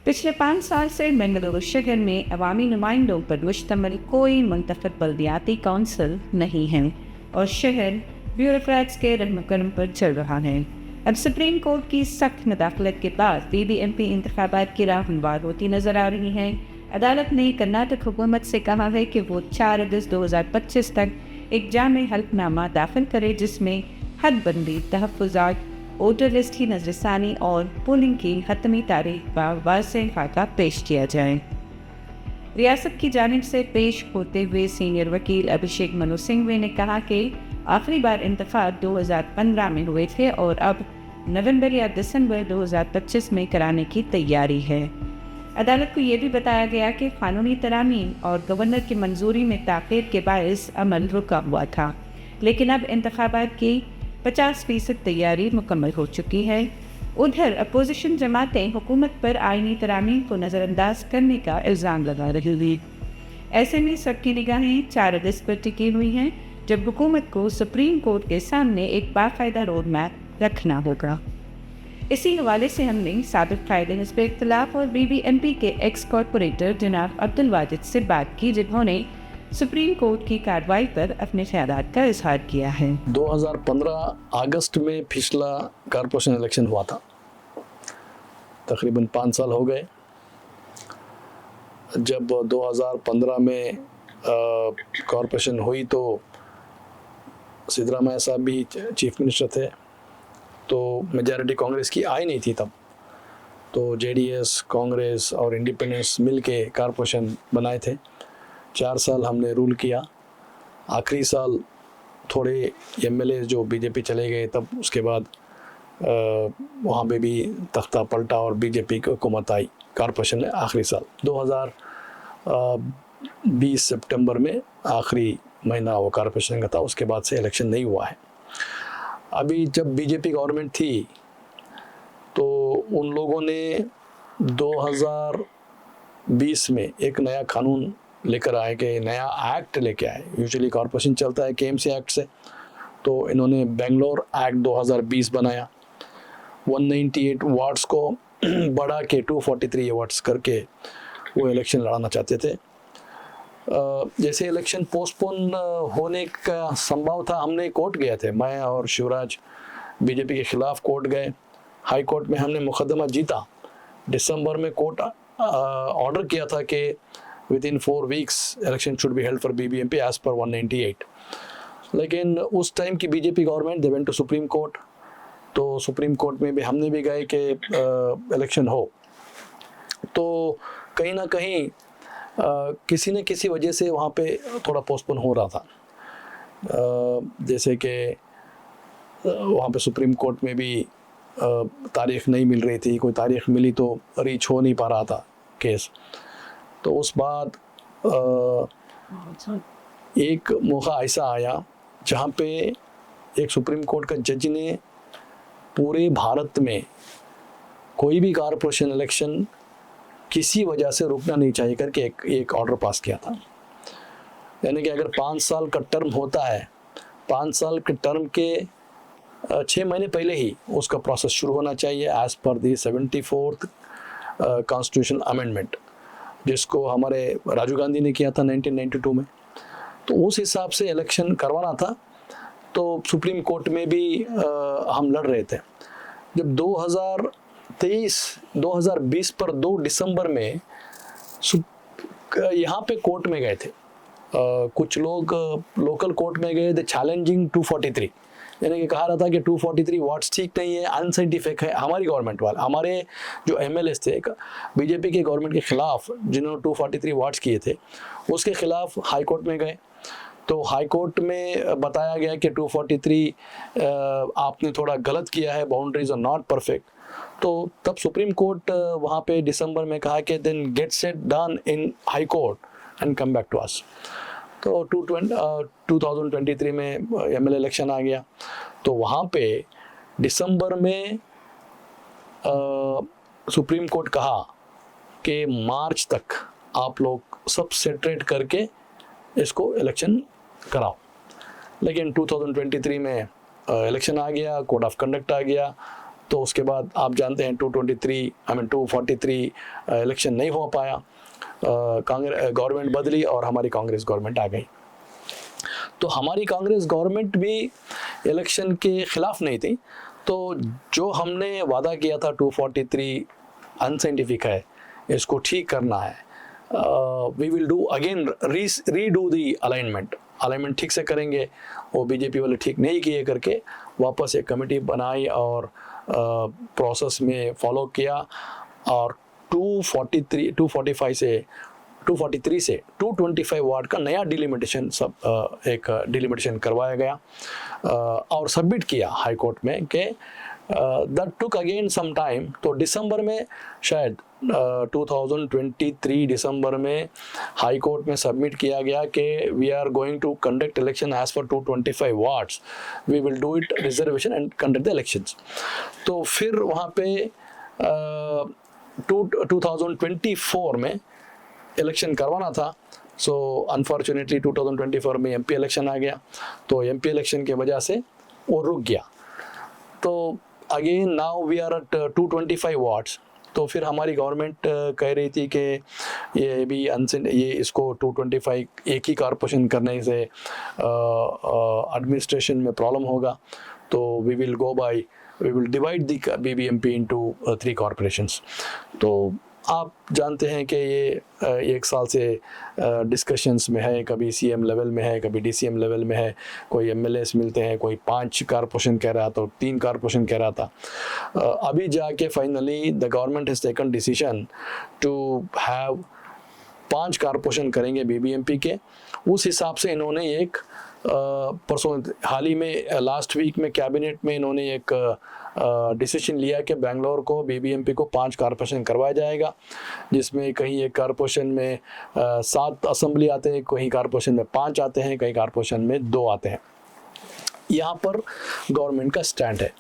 पिछले 5 साल से बेंगलुरु शहर में अवामी नुमाइंदों पर मुश्तमिल कोई मुंतखब बल्दियाती काउंसिल नहीं है और शहर ब्यूरोक्रेट्स के रहमकरम पर चल रहा है। अब सुप्रीम कोर्ट की सख्त मुदाखलत के बाद बीबीएमपी इंतखाबात की राह हमवार होती नजर आ रही है। अदालत ने कर्नाटक हुकूमत से कहा है कि वो 4 अगस्त 2025 तक एक जामे हल्फनामा दाखिल करे जिसमें हदबंदी, तहफ़्फ़ुज़ात, वोटर लिस्ट की नजरसानी और पोलिंग की हतमी तारीख पर वाज़ेह खाका पेश किया जाए। रियासत की जानिब से पेश होते हुए सीनियर वकील अभिषेक मनु सिंघवी ने कहा कि आखिरी बार इंतखाब 2015 में हुए थे और अब नवंबर या दिसंबर 2025 में कराने की तैयारी है। अदालत को ये भी बताया गया कि कानूनी तरामीम और गवर्नर की मंजूरी में ताख़ीर के बायस अमल रुका हुआ था, लेकिन अब इंतखाबात की 50% तैयारी मुकम्मल हो चुकी है। उधर अपोजिशन जमातें हुकूमत पर आईनी तरामीम को नज़रअंदाज करने का इल्ज़ाम लगा रही थी। ऐसे में सबकी निगाहें 4 अगस्त पर टिकी हुई हैं, जब हुकूमत को सुप्रीम कोर्ट के सामने एक बाकायदा रोड मैप रखना होगा। इसी हवाले से हमने साबिक़ कायदे हिज़्ब इख्तिलाफ और बीबीएमपी के एक्स कॉरपोरेटर जनाब अब्दुल वाजिद से बात की, जिन्होंने सुप्रीम कोर्ट की कार्रवाई पर अपने ख्यालात का इजहार किया है। 2015 अगस्त में पिछला कॉरपोरेशन इलेक्शन हुआ था। तकरीबन 5 साल हो गए। जब 2015 में कॉरपोरेशन हुई तो सिद्धरामैया साहब भी चीफ मिनिस्टर थे, तो मेजॉरिटी कांग्रेस की आई नहीं थी तब। तो जेडीएस, कांग्रेस और इंडिपेंडेंस मिल के कॉरपोरेशन बनाए थे। 4 साल हमने रूल किया। आखिरी साल थोड़े एमएलए जो बीजेपी चले गए, तब उसके बाद वहाँ पे भी तख्ता पलटा और बीजेपी की हुकूमत आई कॉरपोरेशन में। आखिरी साल 2020 सितंबर में आखिरी महीना वो कॉरपोरेशन का था। उसके बाद से इलेक्शन नहीं हुआ है। अभी जब बीजेपी गवर्नमेंट थी तो उन लोगों ने 2020 में एक नया कानून लेकर आए कि नया एक्ट लेके आए। यूजुअली कॉरपोरेशन चलता है केएमसी एक्ट से, तो इन्होंने बेंगलोर एक्ट 2020 बनाया। 198 वार्ड्स को बढ़ा के 243 वार्ड्स करके वो इलेक्शन लड़ाना चाहते थे। जैसे इलेक्शन पोस्टपोन होने का संभव था, हमने कोर्ट गए थे, मैं और शिवराज बीजेपी के खिलाफ कोर्ट गए। हाई कोर्ट में हमने मुकदमा जीता। दिसंबर में कोर्ट ऑर्डर किया था कि within 4 weeks election should be held for BBMP as per 198। लेकिन उस टाइम की BJP government they went to supreme court. तो सुप्रीम कोर्ट में भी हमने भी गए कि इलेक्शन हो। तो कहीं ना कहीं किसी न किसी वजह से वहाँ पे थोड़ा पोस्टपोन हो रहा था। जैसे कि वहाँ पे सुप्रीम कोर्ट में भी तारीख नहीं मिल रही थी। कोई तारीख मिली तो रीच हो नहीं पा रहा था केस। तो उस बाद एक मौका ऐसा आया जहाँ पे एक सुप्रीम कोर्ट का जज ने पूरे भारत में कोई भी कॉरपोरेशन इलेक्शन किसी वजह से रुकना नहीं चाहिए करके एक ऑर्डर पास किया था। यानी कि अगर 5 साल का टर्म होता है, 5 साल के टर्म के 6 महीने पहले ही उसका प्रोसेस शुरू होना चाहिए एज पर दी 74th कॉन्स्टिट्यूशन अमेंडमेंट, जिसको हमारे राजीव गांधी ने किया था 1992 में। तो उस हिसाब से इलेक्शन करवाना था। तो सुप्रीम कोर्ट में भी हम लड़ रहे थे। जब 2020 पर 2 दिसंबर में यहाँ पे कोर्ट में गए थे, कुछ लोग लोकल कोर्ट में गए थे चैलेंजिंग 243। यानी कि कहा रहा था कि 243 वार्ड्स ठीक नहीं है, अनसाइंटिफिक है। हमारी गवर्नमेंट वाले, हमारे जो एमएलएस थे बीजेपी के गवर्नमेंट के खिलाफ, जिन्होंने 243 वार्ड्स किए थे, उसके खिलाफ हाई कोर्ट में गए। तो हाई कोर्ट में बताया गया कि 243 आपने थोड़ा गलत किया है, बाउंड्रीज आर नॉट परफेक्ट। तो तब सुप्रीम कोर्ट वहाँ पे दिसंबर में कहा कि then get set done in high court and come back to us. तो 2023 में एमएलए इलेक्शन आ गया। तो वहाँ पे दिसंबर में सुप्रीम कोर्ट कहा कि मार्च तक आप लोग सब सेटरेट करके इसको इलेक्शन कराओ। लेकिन 2023 में इलेक्शन आ गया, कोड ऑफ कंडक्ट आ गया, तो उसके बाद आप जानते हैं 243 इलेक्शन नहीं हो पाया, कांग्रेस गवर्नमेंट बदली और हमारी कांग्रेस गवर्नमेंट आ गई। तो हमारी कांग्रेस गवर्नमेंट भी इलेक्शन के खिलाफ नहीं थी, तो जो हमने वादा किया था 243 अनसाइंटिफिक है, इसको ठीक करना है, we will do again redo the alignment ठीक से करेंगे, वो बीजेपी वाले ठीक नहीं किए करके वापस एक कमेटी बनाई और प्रोसेस में फॉलो किया और 243 से 225 वार्ड का नया डिलिमिटेशन एक डिलिमिटेशन करवाया गया और सबमिट किया हाई कोर्ट में कि that took again some time. तो दिसंबर में शायद 2023 दिसंबर में हाई कोर्ट में सबमिट किया गया कि we are going to conduct election as per 225 wards, we will do it reservation and conduct the elections. तो फिर वहाँ पे 2024 में इलेक्शन करवाना था, सो अनफॉर्चुनेटली 2024 में एमपी इलेक्शन आ गया, तो एमपी इलेक्शन के वजह से वो रुक गया। तो again now we are at 225 wards. तो फिर हमारी गवर्नमेंट कह रही थी कि ये भी ये इसको 225 एक ही कॉर्पोरेशन करने से एडमिनिस्ट्रेशन में प्रॉब्लम होगा, तो we will divide the BBMP into 3 corporations. तो आप जानते हैं कि ये एक साल से डिस्कशंस में है, कभी सीएम लेवल में है, कभी डीसीएम लेवल में है, कोई एमएलएस मिलते हैं, कोई 5 कॉर्पोरेशन कह रहा था, 3 कॉर्पोरेशन कह रहा था। अभी जाके finally the government has taken decision to have 5 corporation करेंगे बीबीएमपी के। उस हिसाब से इन्होंने एक परसों हाल ही में लास्ट वीक में कैबिनेट में इन्होंने एक डिसीजन लिया कि बेंगलोर को बीबीएमपी को 5 कॉर्पोरेशन करवाया जाएगा, जिसमें कहीं एक कॉर्पोरेशन में 7 असेंबली आते हैं, कहीं कॉर्पोरेशन में 5 आते हैं, कहीं कॉर्पोरेशन में 2 आते हैं। यहाँ पर गवर्नमेंट का स्टैंड है।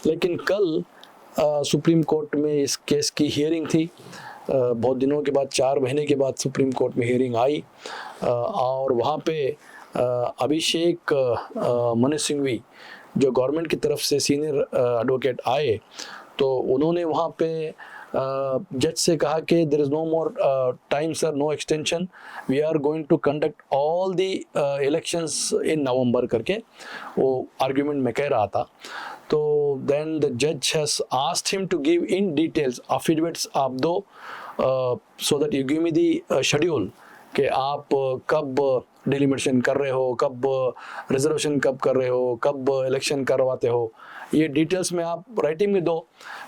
लेकिन कल सुप्रीम कोर्ट में इस केस की हियरिंग थी, बहुत दिनों के बाद 4 महीने के बाद सुप्रीम कोर्ट में हियरिंग आई और वहाँ पे अभिषेक मनु सिंघवी जो गवर्नमेंट की तरफ से सीनियर एडवोकेट आए, तो उन्होंने वहाँ पे जज से कहा कि there is no more time sir, no extension, we are going to conduct all the elections in November करके वो आर्ग्यूमेंट में कह रहा था। तो देन द जज has asked him to give in details affidavits आप दो so that you give me the schedule कि आप कब डिलिमिटेशन कर रहे हो, कब रिजर्वेशन कब कर रहे हो, कब इलेक्शन करवाते हो, ये डिटेल्स में आप राइटिंग में दो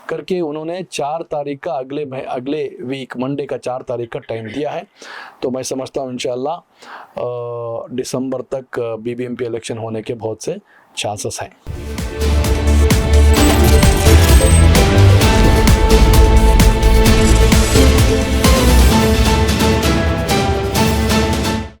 करके उन्होंने 4 तारीख का अगले वीक मंडे का 4 तारीख का टाइम दिया है। तो मैं समझता हूँ इंशाल्लाह दिसंबर तक बीबीएमपी इलेक्शन होने के बहुत से चांसेस हैं।